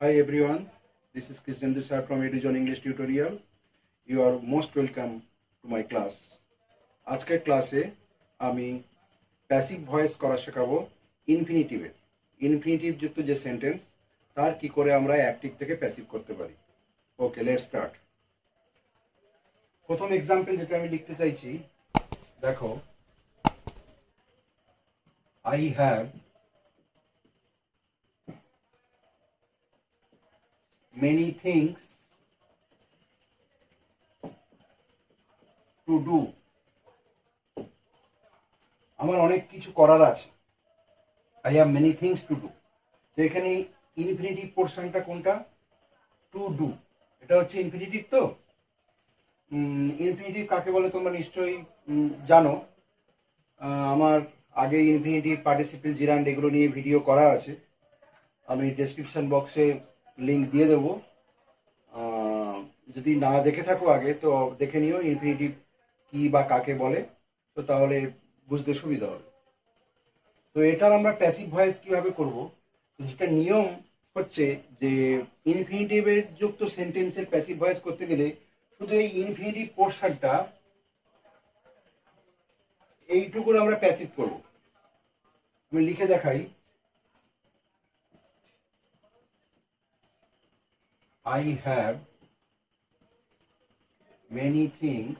Hi everyone, this is Krishnendu sir from EduZone English Tutorial. You are most welcome to my class. আজকের ক্লাসে আমি passive voice করা শেখাবো ইনফিনিটিভের। Infinitive যুক্ত যে সেন্টেন্স তার কি করে আমরা অ্যাক্টিভ থেকে প্যাসিভ করতে পারি। ওকে, লেটস স্টার্ট। প্রথম এক্সাম্পল যেটা আমি লিখতে চাইছি, দেখো, I have many things to do. আমার অনেক কিছু করার আছে। I have many things to do. তো এখানে ইনফিনিটিভ পোর্শনটা কোনটা? To do. এটা হচ্ছে ইনফিনিটিভ। তো ইনফিনিটিভ কাকে বলে তোমরা নিশ্চয়ই জানো। আমার আগে ইনফিনিটিভ, পার্টিসিপেল, জিরান্ড এগুলো নিয়ে ভিডিও করা আছে। আমি ডেসক্রিপশন বক্সে লিঙ্ক দিয়ে দেবো। যদি না দেখে থাকো আগে, তো দেখে নিও ইনফিনিটিভ কি বা কাকে বলে, তো তাহলে বুঝতে সুবিধা হবে। তো এটার আমরা প্যাসিভ ভয়েস কিভাবে করব, যেটা নিয়ম হচ্ছে যে ইনফিনিটিভের যুক্ত সেন্টেন্সের প্যাসিভ ভয়েস করতে গেলে শুধু এই ইনফিনিটিভ পোর্শনটা এইটুকু আমরা প্যাসিভ করব। আমি লিখে দেখাই, I have many things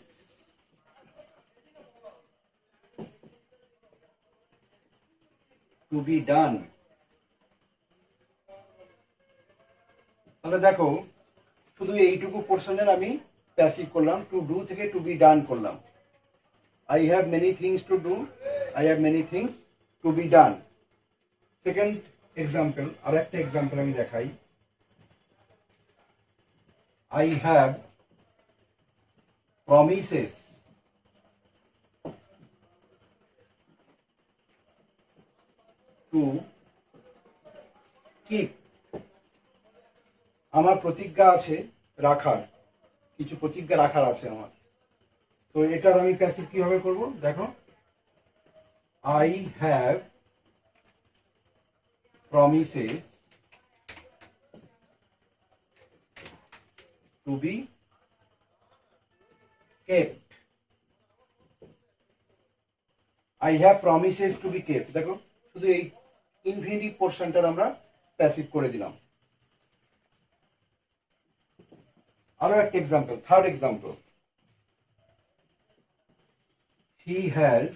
to be done. তাহলে দেখো, শুধু এইটুকু পোর্শনের আমি প্যাসিভ করলাম, টু ডু থেকে টু বি ডান করলাম। I have many things to do, I have many things to be done. Second example, আর একটা এক্সাম্পল আমি দেখাই, I have promises to keep. আমার প্রতিজ্ঞা আছে রাখার, কিছু প্রতিজ্ঞা রাখার আছে আমার। তো এটার আমি প্যাসিভ কিভাবে করব, দেখো, I have promises to be kept. I have promises to be kept. দেখো, শুধু এই ইনফিনিটিভ পোর্শনটার আমরা প্যাসিভ করে দিলাম। আরো একটা example, third example, he has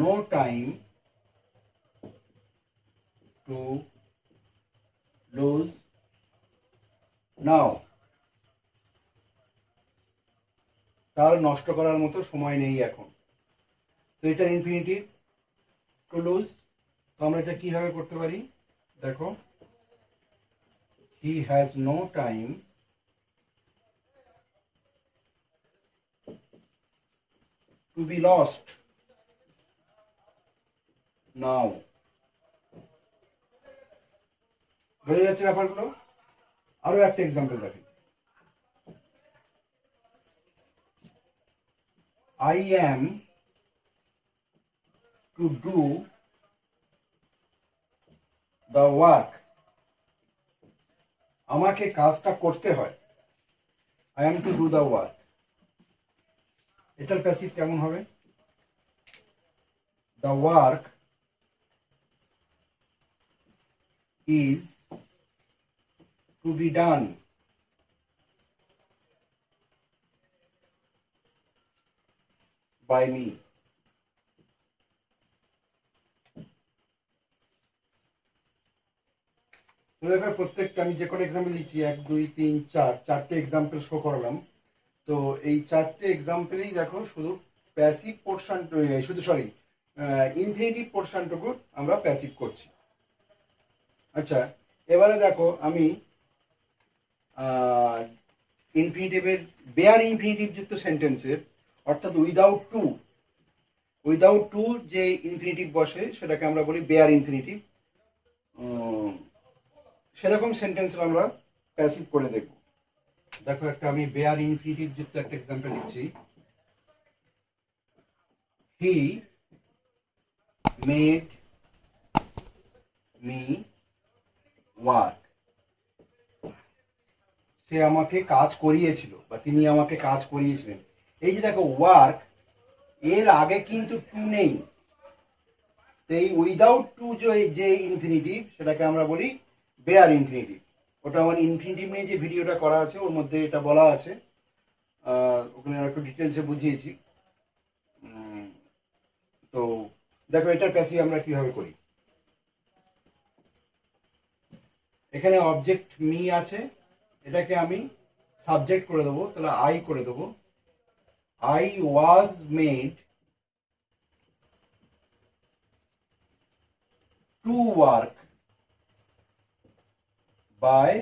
no time to lose now. তার নষ্ট করার মতো সময় নেই এখন। তো এটা ইনফিনিটিভ, টু লুজ। তো আমরা এটা কিভাবে করতে পারি, দেখো, he has no time to be lost now. বোঝা যাচ্ছে ব্যাপারগুলো? আরো একটা এক্সাম্পল দেখি, I am to do the work. আমাকে কাজটা করতে হয়, I am to do the work. এটার প্যাসিভ কেমন হবে, the work is to be done by me. প্রত্যেকটা আমি যে কোনো এক্সাম্পল দিচ্ছি, 1 2 3 4, চারটে এক্সাম্পল শো করালাম। তো এই চারটে এক্সাম্পলেই দেখো শুধু প্যাসিভ পোর্শন, শুধু ইনফিনিটিভ পোর্শনটুকু আমরা প্যাসিভ করছি। আচ্ছা, এবারে দেখো আমি ইনফিনিটিভের বেয়ার ইনফিনিটিভ যুক্ত সেন্টেন্সের, অর্থাৎ উইদাউট টু যে ইনফিনিটিভ বসে সেটাকে আমরা বলি বেয়ার ইনফিনিটিভ। সেরকম সেন্টেন্স আমরা প্যাসিভ করে দেখব। দেখো, একটা আমি বেয়ার ইনফিনিটিভ যুক্ত একটা এক্সাম্পল দিচ্ছি, হি made me work. সে আমাকে কাজ করিয়েছিল বা তিনি আমাকে কাজ করিয়েছিলেন। এই যে দেখো ওয়ার্ক, এর আগে কিন্তু টু নেই। তো এই উইদাউট টু যে ইনফিনিটিভ, সেটাকে আমরা বলি বেয়ার ইনফিনিটিভ। ওটা আমার ইনফিনিটিভ নিয়ে যে ভিডিওটা করা আছে ওর মধ্যে এটা বলা আছে, ওখানে একটু ডিটেলসে বুঝিয়েছি। তো দেখো এটার প্যাসিভ আমরা কিভাবে করি। এখানে অবজেক্ট মি আছে, এটাকে আমি সাবজেক্ট করে দেবো, তাহলে আই করে দেবো। I was made to work by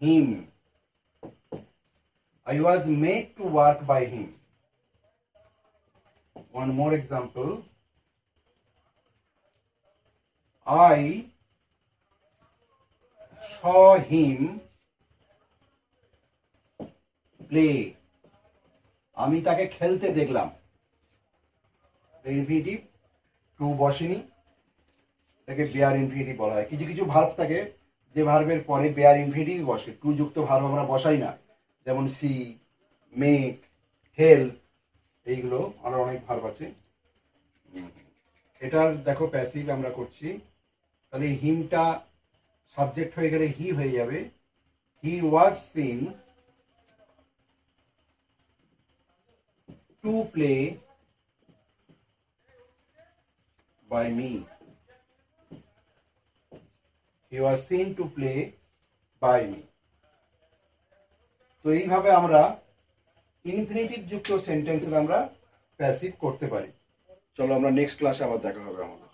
him. I was made to work by him. One more example. I saw him play. আমি তাকে খেলতে দেখলাম। ইনফিনিটিভ টু বসেনি, তাকে বেয়ার ইনফিনিটিভ বলা হয়। কিছু কিছু ভার্ব থাকে যে ভার্বের পরে বেয়ার ইনফিনিটিভ বসে, টু যুক্ত ভার্ব আমরা বসাই না, যেমন সি, মেক, হেল্প, এইগুলো আরো অনেক ভার্ব আছে। এটার দেখো প্যাসিভ আমরা করছি, তাহলে হিমটা সাবজেক্ট হয়ে গেলে হি হয়ে যাবে। He was seen to play by me. He was seen to play by me. তো এইভাবে আমরা ইনফিনিটিভ যুক্ত সেন্টেন্সের আমরা প্যাসিভ করতে পারি। চলো আমরা নেক্সট ক্লাসে আবার দেখা হবে আমাদের।